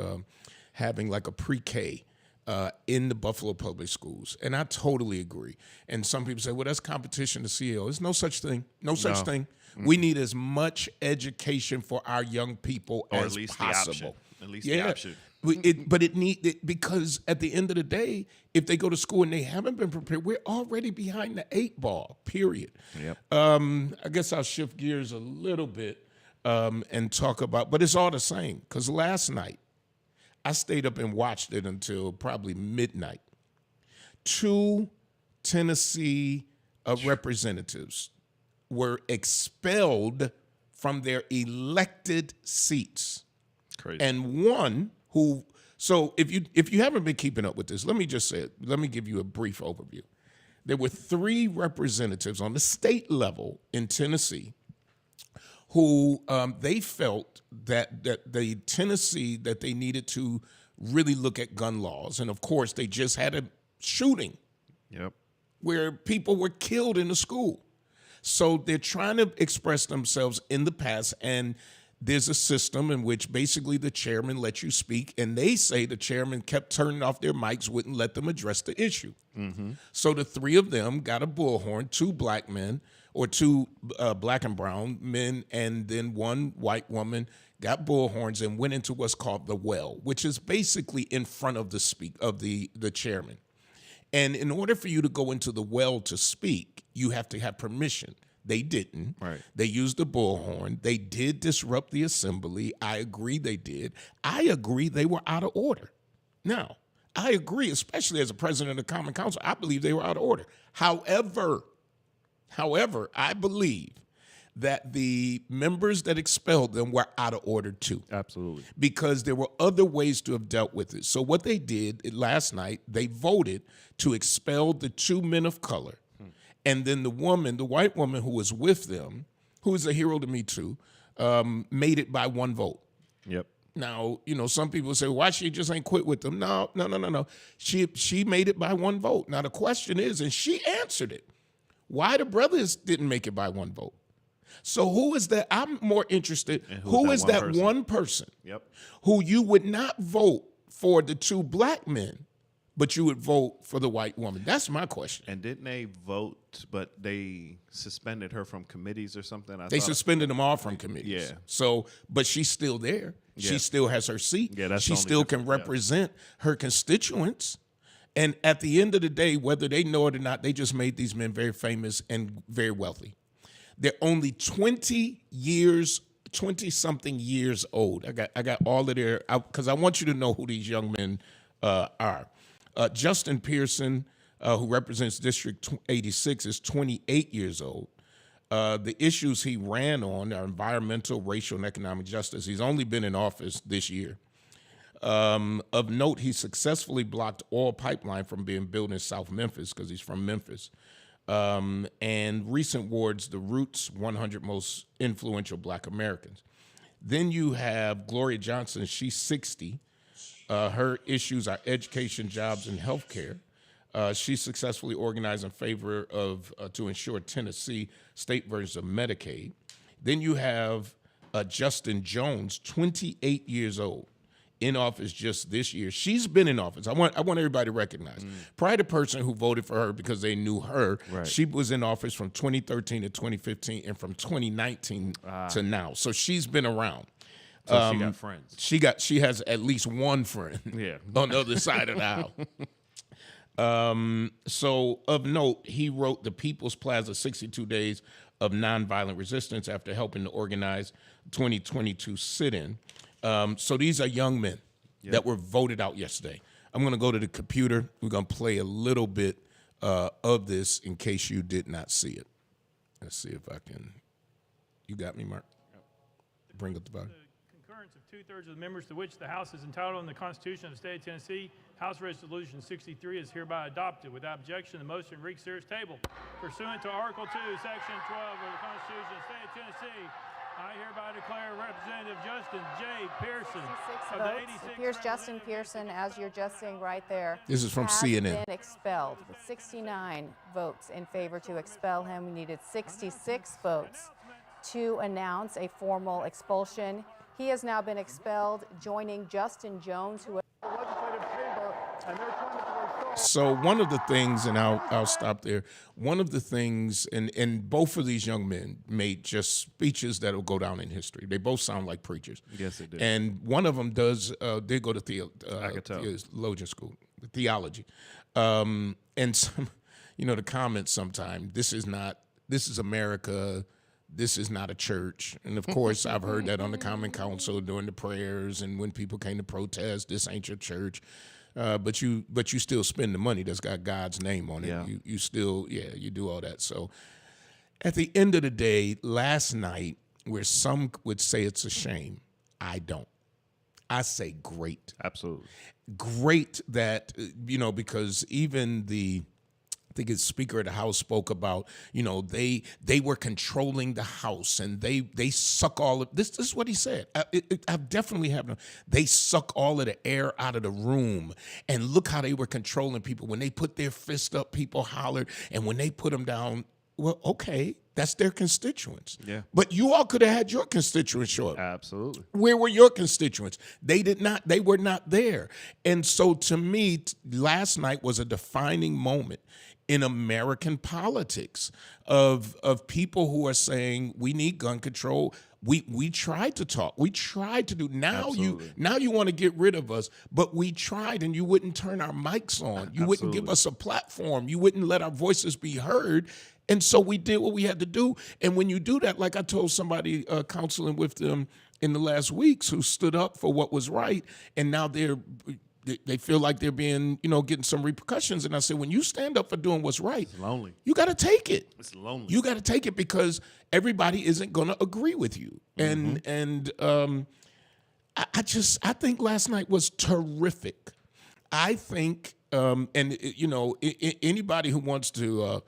[SPEAKER 2] having like a pre-K in the Buffalo Public Schools. And I totally agree. And some people say, well, that's competition to CEO. There's no such thing. No such thing. We need as much education for our young people as
[SPEAKER 1] at least
[SPEAKER 2] possible.
[SPEAKER 1] At least the option.
[SPEAKER 2] Because at the end of the day, if they go to school and they haven't been prepared, we're already behind the 8 ball, period.
[SPEAKER 1] Yep.
[SPEAKER 2] I guess I'll shift gears a little bit and talk about, but it's all the same. Because last night, I stayed up and watched it until probably midnight. 2 Tennessee representatives were expelled from their elected seats.
[SPEAKER 1] Crazy.
[SPEAKER 2] And one who, so if you haven't been keeping up with this, let me just say it. Let me give you a brief overview. There were 3 representatives on the state level in Tennessee who they felt that the Tennessee, that they needed to really look at gun laws. And of course, they just had a shooting
[SPEAKER 1] Yep.
[SPEAKER 2] where people were killed in the school. So they're trying to express themselves in the past, and there's a system in which basically the chairman lets you speak, and they say the chairman kept turning off their mics, wouldn't let them address the issue. So the three of them got a bullhorn, two black men, or two black and brown men, and then one white woman got bullhorns and went into what's called the well, which is basically in front of the chairman. And in order for you to go into the well to speak, you have to have permission. They didn't.
[SPEAKER 1] Right.
[SPEAKER 2] They used the bullhorn. They did disrupt the assembly. I agree they did. I agree they were out of order. Now, I agree, especially as a president of the Common Council, I believe they were out of order. However, I believe that the members that expelled them were out of order too.
[SPEAKER 1] Absolutely.
[SPEAKER 2] Because there were other ways to have dealt with it. So what they did last night, they voted to expel the two men of color. And then the white woman who was with them, who is a hero to me too, made it by one vote.
[SPEAKER 1] Yep.
[SPEAKER 2] Now, some people say, why she just ain't quit with them? No. She made it by one vote. Now the question is, and she answered it, why the brothers didn't make it by one vote? So who is that? I'm more interested. Who is that one person
[SPEAKER 1] Yep.
[SPEAKER 2] who you would not vote for the two black men, but you would vote for the white woman? That's my question.
[SPEAKER 1] And didn't they vote, but they suspended her from committees or something?
[SPEAKER 2] They suspended them all from committees.
[SPEAKER 1] Yeah.
[SPEAKER 2] So, but she's still there.
[SPEAKER 1] Yeah.
[SPEAKER 2] She still has her seat.
[SPEAKER 1] Yeah, that's
[SPEAKER 2] she
[SPEAKER 1] the only
[SPEAKER 2] still can
[SPEAKER 1] difference, yeah.
[SPEAKER 2] represent her constituents. And at the end of the day, whether they know it or not, they just made these men very famous and very wealthy. They're only 20-something years old. I got all of their, because I want you to know who these young men are. Justin Pearson, who represents District 86, is 28 years old. The issues he ran on are environmental, racial, and economic justice. He's only been in office this year. Of note, he successfully blocked oil pipeline from being built in South Memphis because he's from Memphis. And recent awards, the Roots 100 Most Influential Black Americans. Then you have Gloria Johnson. She's 60. Her issues are education, jobs, and healthcare. She successfully organized in favor of to ensure Tennessee state versions of Medicaid. Then you have Justin Jones, 28 years old, in office just this year. She's been in office. I want everybody to recognize. Prior to the person who voted for her because they knew her,
[SPEAKER 1] Right.
[SPEAKER 2] she was in office from 2013 to 2015 and from 2019 to now. So she's been around.
[SPEAKER 1] So she got friends.
[SPEAKER 2] She has at least one friend
[SPEAKER 1] Yeah.
[SPEAKER 2] on the other side of the aisle. So of note, he wrote the People's Plaza 62 Days of Nonviolent Resistance after helping to organize 2022 sit-in. So these are young men that were voted out yesterday. I'm going to go to the computer. We're going to play a little bit of this in case you did not see it. Let's see if I can. You got me, Mark? Bring up the volume.
[SPEAKER 9] Concurrence of 2/3 of the members to which the House is entitled in the Constitution of the State of Tennessee, House Resolution 63 is hereby adopted. Without objection, the motion reconsiders table. Pursuant to Article 2, Section 12 of the Constitution of the State of Tennessee, I hereby declare Representative Justin J. Pearson of the 86th
[SPEAKER 10] Here's Justin Pearson, as you're just seeing right there.
[SPEAKER 2] This is from
[SPEAKER 10] has
[SPEAKER 2] CNN.
[SPEAKER 10] Been expelled with 69 votes in favor to expel him. We needed 66 votes to announce a formal expulsion. He has now been expelled, joining Justin Jones, who.
[SPEAKER 2] So one of the things, and I'll stop there. One of the things, and both of these young men made just speeches that will go down in history. They both sound like preachers.
[SPEAKER 1] Yes, they do.
[SPEAKER 2] And one of them does. They go to
[SPEAKER 1] I could tell.
[SPEAKER 2] theologian school, theology, and some, the comments sometimes. This is America. This is not a church. And of course, I've heard that on the Common Council during the prayers and when people came to protest. This ain't your church. But you still spend the money that's got God's name on it.
[SPEAKER 1] Yeah.
[SPEAKER 2] You still, you do all that. So at the end of the day, last night, where some would say it's a shame, I don't. I say great.
[SPEAKER 1] Absolutely.
[SPEAKER 2] Great that, because even the I think his Speaker of the House spoke about, they were controlling the House and they suck all of this. This is what he said. I've definitely had them. They suck all of the air out of the room. And look how they were controlling people. When they put their fist up, people hollered. And when they put them down, well, okay, that's their constituents.
[SPEAKER 1] Yeah.
[SPEAKER 2] But you all could have had your constituents show up.
[SPEAKER 1] Absolutely.
[SPEAKER 2] Where were your constituents? They were not there. And so to me, last night was a defining moment in American politics of people who are saying we need gun control. We tried to talk. We tried to do. Now you want to get rid of us, but we tried, and you wouldn't turn our mics on. You wouldn't give us a platform. You wouldn't let our voices be heard. And so we did what we had to do. And when you do that, like I told somebody counseling with them in the last weeks who stood up for what was right, and now they feel like they're being, getting some repercussions. And I said, when you stand up for doing what's right,
[SPEAKER 1] It's lonely.
[SPEAKER 2] you got to take it.
[SPEAKER 1] It's lonely.
[SPEAKER 2] You got to take it because everybody isn't going to agree with you. And I think last night was terrific. I think, anybody who wants to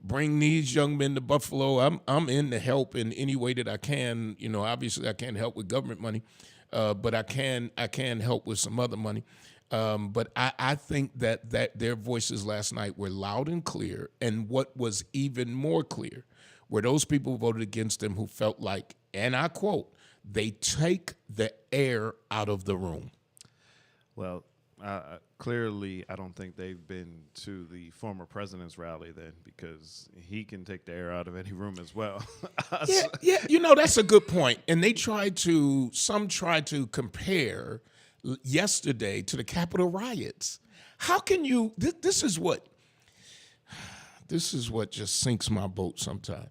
[SPEAKER 2] bring these young men to Buffalo, I'm in to help in any way that I can. Obviously I can't help with government money, but I can help with some other money. But I think that their voices last night were loud and clear. And what was even more clear were those people who voted against them who felt like, and I quote, they take the air out of the room.
[SPEAKER 1] Well, clearly, I don't think they've been to the former president's rally then, because he can take the air out of any room as well.
[SPEAKER 2] Yeah, that's a good point. And some tried to compare yesterday to the Capitol riots. How can you? This is what just sinks my boat sometimes.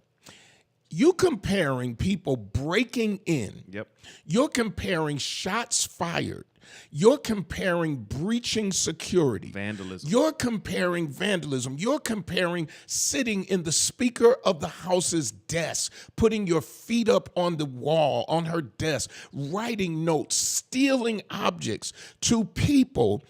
[SPEAKER 2] You comparing people breaking in.
[SPEAKER 1] Yep.
[SPEAKER 2] You're comparing shots fired. You're comparing breaching security.
[SPEAKER 1] Vandalism.
[SPEAKER 2] You're comparing vandalism. You're comparing sitting in the Speaker of the House's desk, putting your feet up on the wall, on her desk, writing notes, stealing objects to people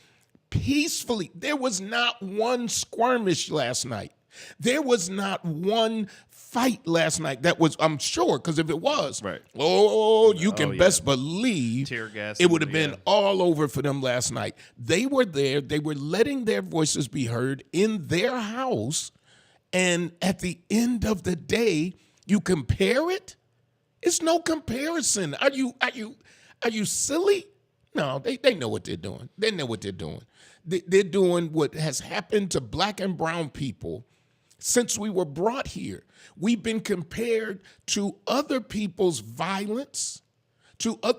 [SPEAKER 2] peacefully. There was not one skirmish last night. There was not one fight last night that was, I'm sure, because if it was,
[SPEAKER 1] right.
[SPEAKER 2] You can best believe
[SPEAKER 1] tear gas
[SPEAKER 2] it would have been all over for them last night. They were there. They were letting their voices be heard in their house. And at the end of the day, you compare it? It's no comparison. Are you silly? No, they know what they're doing. They know what they're doing. They're doing what has happened to black and brown people since we were brought here. We've been compared to other people's violence,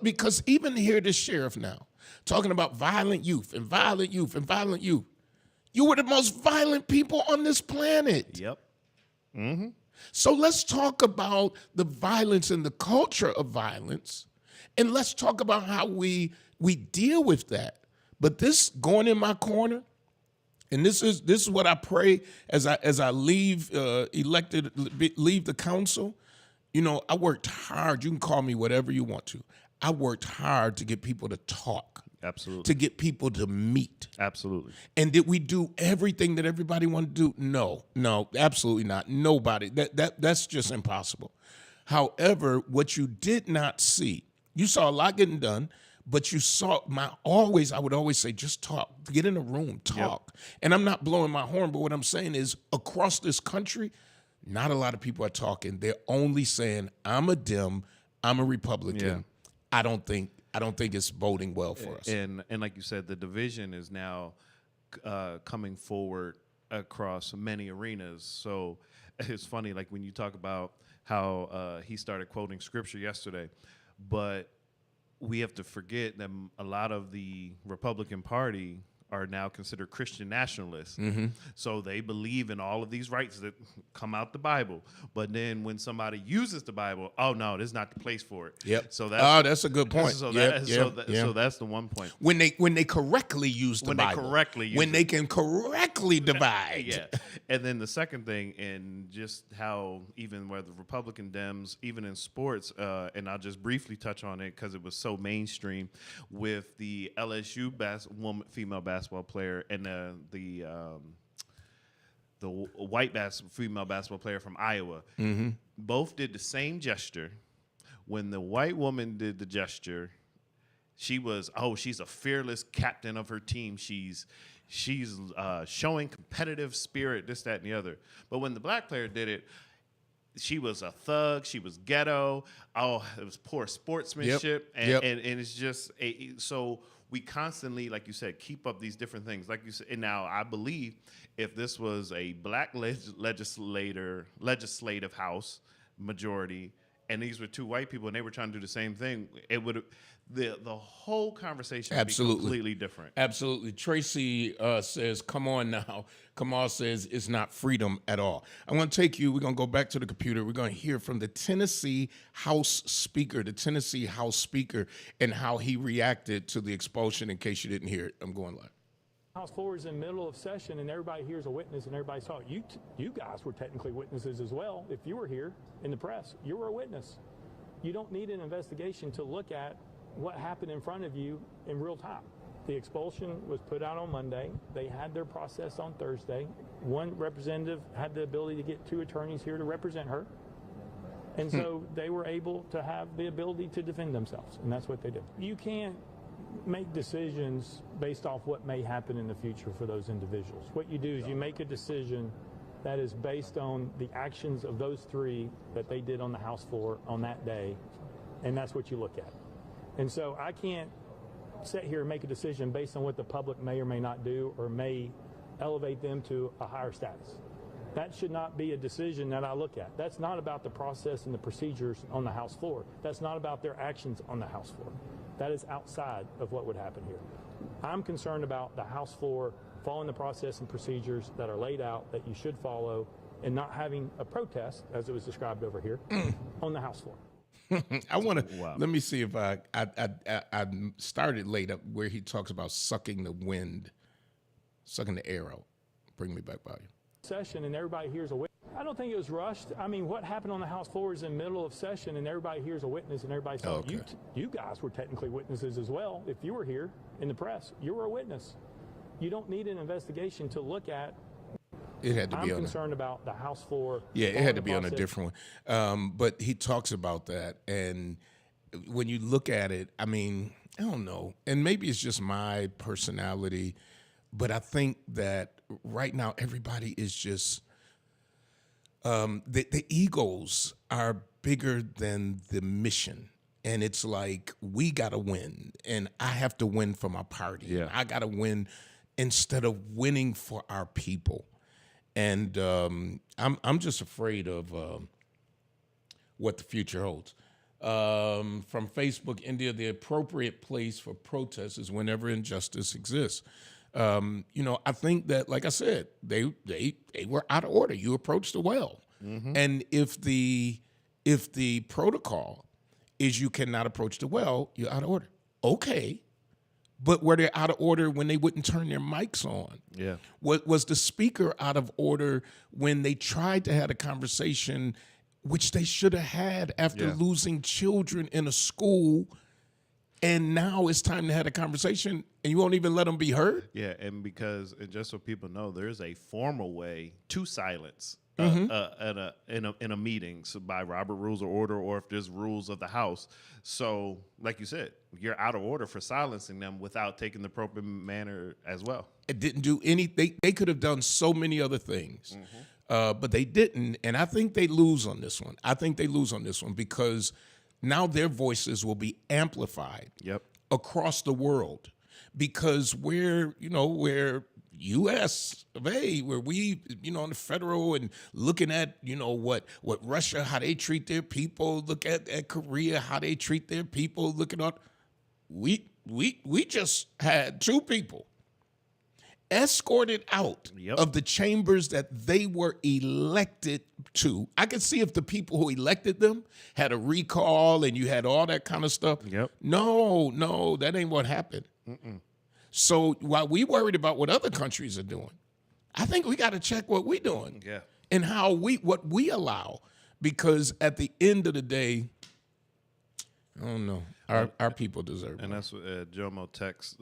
[SPEAKER 2] because even here, the sheriff now, talking about violent youth and violent youth and violent youth. You were the most violent people on this planet.
[SPEAKER 1] Yep. Mm-hmm.
[SPEAKER 2] So let's talk about the violence and the culture of violence, and let's talk about how we deal with that. But this going in my corner, and this is what I pray as I leave leave the council. I worked hard. You can call me whatever you want to. I worked hard to get people to talk.
[SPEAKER 1] Absolutely.
[SPEAKER 2] To get people to meet.
[SPEAKER 1] Absolutely.
[SPEAKER 2] And did we do everything that everybody wanted to do? No, absolutely not. Nobody. That's just impossible. However, what you did not see, you saw a lot getting done. But you saw I would always say, just talk, get in a room, talk. Yep. And I'm not blowing my horn, but what I'm saying is across this country, not a lot of people are talking. They're only saying, I'm a Dem, I'm a Republican.
[SPEAKER 1] Yeah.
[SPEAKER 2] I don't think it's boding well for us.
[SPEAKER 1] And like you said, the division is now coming forward across many arenas. So it's funny, like when you talk about how he started quoting scripture yesterday, but we have to forget that a lot of the Republican Party are now considered Christian nationalists. Mm-hmm. So they believe in all of these rights that come out the Bible. But then when somebody uses the Bible, oh no, this is not the place for it.
[SPEAKER 2] Yep.
[SPEAKER 1] So
[SPEAKER 2] that's a good point.
[SPEAKER 1] So that's the one point.
[SPEAKER 2] When they correctly use the Bible. When they can correctly divide.
[SPEAKER 1] Yeah. And then the second thing, and just how even where the Republican Dems, even in sports, and I'll just briefly touch on it because it was so mainstream, with the LSU female basketball player and the white female basketball player from Iowa. Both did the same gesture. When the white woman did the gesture, she's a fearless captain of her team. She's showing competitive spirit, this, that, and the other. But when the black player did it, she was a thug. She was ghetto. Oh, it was poor sportsmanship. And it's just so we constantly, like you said, keep up these different things. Like you said, and now I believe if this was a black legislative house majority, and these were two white people, and they were trying to do the same thing, it would the whole conversation would be completely different.
[SPEAKER 2] Absolutely. Tracy says, "Come on now." Kamal says it's not freedom at all. I want to take you. We're going to go back to the computer. We're going to hear from the Tennessee House Speaker, and how he reacted to the expulsion. In case you didn't hear it, I'm going live.
[SPEAKER 9] House floor is in the middle of session, and everybody here's a witness, and everybody's talking. You guys were technically witnesses as well. If you were here in the press, you were a witness. You don't need an investigation to look at what happened in front of you in real time. The expulsion was put out on Monday. They had their process on Thursday. One representative had the ability to get two attorneys here to represent her. And so they were able to have the ability to defend themselves, and that's what they did. You can't make decisions based off what may happen in the future for those individuals. What you do is you make a decision that is based on the actions of those three that they did on the House floor on that day, and that's what you look at. And so I can't sit here and make a decision based on what the public may or may not do or may elevate them to a higher status. That should not be a decision that I look at. That's not about the process and the procedures on the House floor. That's not about their actions on the House floor. That is outside of what would happen here. I'm concerned about the House floor following the process and procedures that are laid out that you should follow and not having a protest, as it was described over here, on the House floor.
[SPEAKER 2] I want to let me see if I started late up where he talks about sucking the wind, sucking the air out. Bring me back, Volume.
[SPEAKER 9] Session and everybody hears a witness. I don't think it was rushed. I mean, what happened on the House floor is in the middle of session, and everybody hears a witness, and everybody's talking. You guys were technically witnesses as well. If you were here in the press, you were a witness. You don't need an investigation to look at.
[SPEAKER 2] It had to be
[SPEAKER 9] I'm concerned about the House floor.
[SPEAKER 2] Yeah, it had to be on a different one. But he talks about that, and when you look at it, I mean, I don't know, and maybe it's just my personality, but I think that right now everybody is just the egos are bigger than the mission. And it's like, we got to win, and I have to win for my party.
[SPEAKER 1] Yeah.
[SPEAKER 2] I got to win instead of winning for our people. And I'm just afraid of what the future holds. From Facebook, India, the appropriate place for protests is whenever injustice exists. I think that, like I said, they were out of order. You approached the well. And if the protocol is you cannot approach the well, you're out of order. Okay. But were they out of order when they wouldn't turn their mics on?
[SPEAKER 1] Yeah.
[SPEAKER 2] Was the speaker out of order when they tried to have a conversation, which they should have had after losing children in a school, and now it's time to have a conversation, and you won't even let them be heard?
[SPEAKER 1] Yeah, and just so people know, there's a formal way to silence in a meeting, so by Robert Rules of Order, or if there's rules of the House. So, like you said, you're out of order for silencing them without taking the appropriate manner as well.
[SPEAKER 2] It didn't do anything. They could have done so many other things, but they didn't. And I think they lose on this one. Because now their voices will be amplified across the world, because we're U.S. of A, where we, on the federal, and looking at, what Russia, how they treat their people, look at Korea, how they treat their people, looking at, we just had two people escorted out of the chambers that they were elected to. I could see if the people who elected them had a recall and you had all that kind of stuff. No, that ain't what happened. So while we worried about what other countries are doing, I think we got to check what we're doing and what we allow, because at the end of the day, I don't know, our people deserve it.
[SPEAKER 1] And that's what Jomo texts.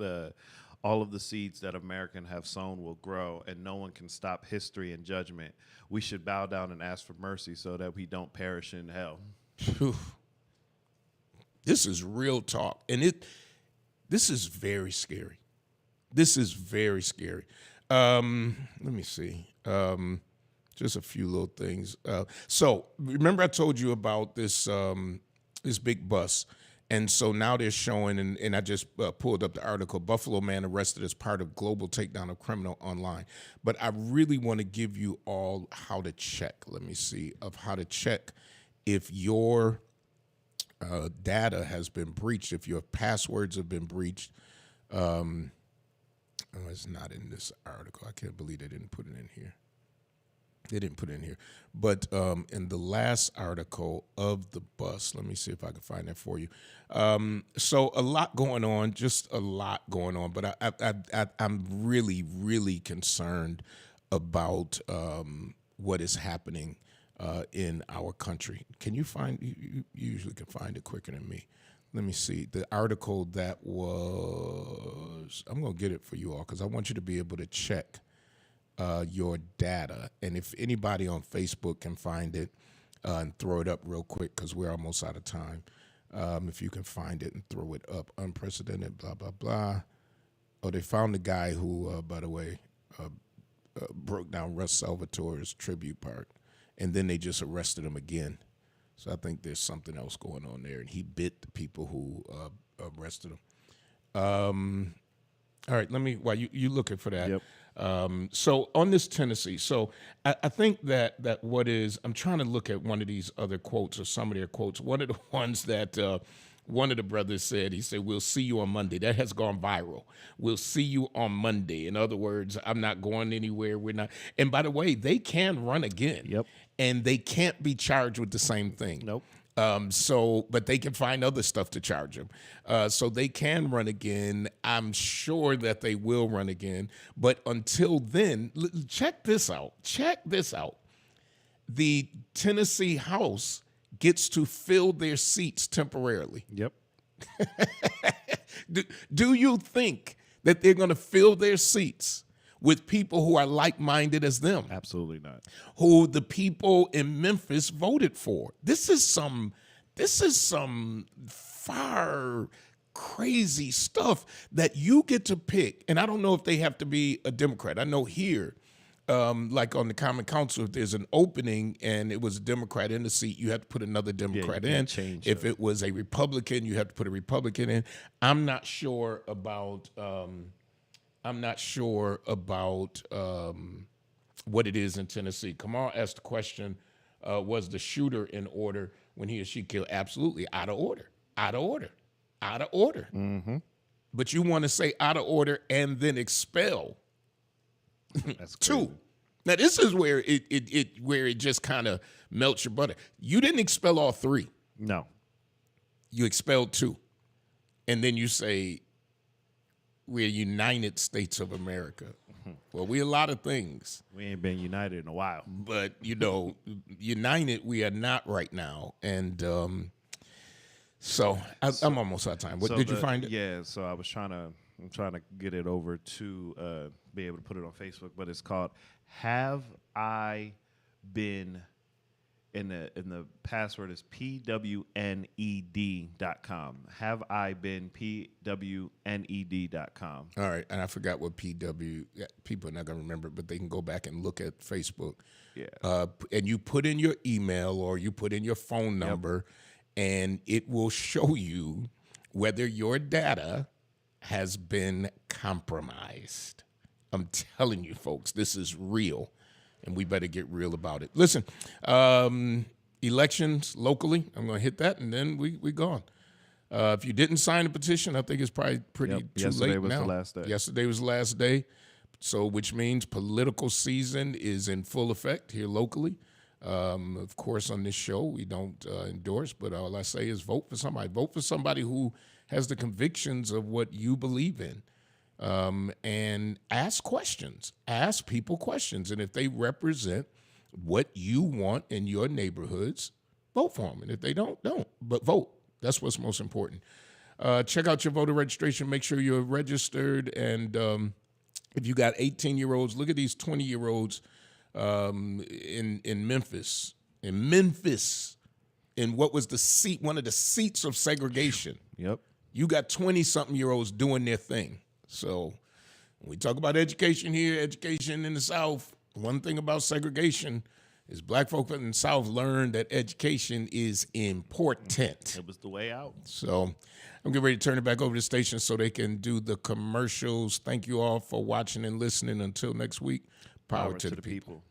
[SPEAKER 1] all of the seeds that American have sown will grow, and no one can stop history and judgment. We should bow down and ask for mercy so that we don't perish in hell.
[SPEAKER 2] Whew. This is real talk, and this is very scary. This is very scary. Let me see. Just a few little things. So remember I told you about this this big bus. And so now they're showing, and I just pulled up the article, Buffalo man arrested as part of global takedown of criminal online. But I really want to give you all how to check, let me see, of how to check if your data has been breached, if your passwords have been breached. Oh, it's not in this article. I can't believe they didn't put it in here. They didn't put it in here. But in the last article of the bus, let me see if I can find that for you. So a lot going on, just a lot going on. But I'm really, really concerned about what is happening in our country. Can you find, you usually can find it quicker than me. Let me see. The article that was, I'm going to get it for you all because I want you to be able to check your data. And if anybody on Facebook can find it and throw it up real quick because we're almost out of time. If you can find it and throw it up. Unprecedented, blah, blah, blah. Oh, they found the guy who, by the way, broke down Russ Salvatore's tribute park. And then they just arrested him again. So I think there's something else going on there. And he bit the people who arrested him. All right, let me, while you looking for that.
[SPEAKER 1] Yep.
[SPEAKER 2] So on this Tennessee, so I think that what is, I'm trying to look at one of these other quotes or some of their quotes. One of the ones that one of the brothers said, he said, "We'll see you on Monday." That has gone viral. "We'll see you on Monday." In other words, I'm not going anywhere. We're not. And by the way, they can run again.
[SPEAKER 1] Yep.
[SPEAKER 2] And they can't be charged with the same thing.
[SPEAKER 1] Nope.
[SPEAKER 2] But they can find other stuff to charge them. So they can run again. I'm sure that they will run again. But until then, check this out. Check this out. The Tennessee House gets to fill their seats temporarily.
[SPEAKER 1] Yep.
[SPEAKER 2] Do you think that they're going to fill their seats with people who are like-minded as them?
[SPEAKER 1] Absolutely not.
[SPEAKER 2] Who the people in Memphis voted for. This is some far crazy stuff that you get to pick. And I don't know if they have to be a Democrat. I know here, like on the Common Council, if there's an opening and it was a Democrat in the seat, you have to put another Democrat in. If it was a Republican, you have to put a Republican in. I'm not sure about what it is in Tennessee. Kamal asked the question, was the shooter in order when he or she killed? Absolutely. Out of order. Out of order. Out of order.
[SPEAKER 1] Mm-hmm.
[SPEAKER 2] But you want to say out of order and then expel.
[SPEAKER 1] That's
[SPEAKER 2] two. Now this is where it just kind of melts your butter. You didn't expel all three.
[SPEAKER 1] No.
[SPEAKER 2] You expelled two. And then you say, we're United States of America. Well, we're a lot of things.
[SPEAKER 1] We ain't been united in a while.
[SPEAKER 2] But, united we are not right now. And so I'm almost out of time. Did you find it?
[SPEAKER 1] Yeah, so I'm trying to get it over to be able to put it on Facebook, but it's called Have I Been, in the password is pwned.com. Have I been pwned.com.
[SPEAKER 2] All right, and I forgot what PW, people are not going to remember, but they can go back and look at Facebook.
[SPEAKER 1] Yeah.
[SPEAKER 2] And you put in your email or you put in your phone number, and it will show you whether your data has been compromised. I'm telling you, folks, this is real, and we better get real about it. Listen, elections locally, I'm going to hit that, and then we gone. If you didn't sign a petition, I think it's probably pretty too late now. Yesterday was the last day. Yesterday was the last day, so which means political season is in full effect here locally. Of course, on this show, we don't endorse, but all I say is vote for somebody. Vote for somebody who has the convictions of what you believe in. And ask questions. Ask people questions. And if they represent what you want in your neighborhoods, vote for them. And if they don't. But vote. That's what's most important. Check out your voter registration. Make sure you're registered. And if you got 18-year-olds, look at these 20-year-olds in Memphis. In what was the seat, one of the seats of segregation.
[SPEAKER 1] Yep.
[SPEAKER 2] You got 20-something-year-olds doing their thing. So when we talk about education here, education in the South, one thing about segregation is black folk in the South learned that education is important.
[SPEAKER 1] It was the way out.
[SPEAKER 2] So I'm getting ready to turn it back over to the station so they can do the commercials. Thank you all for watching and listening. Until next week, power to the people.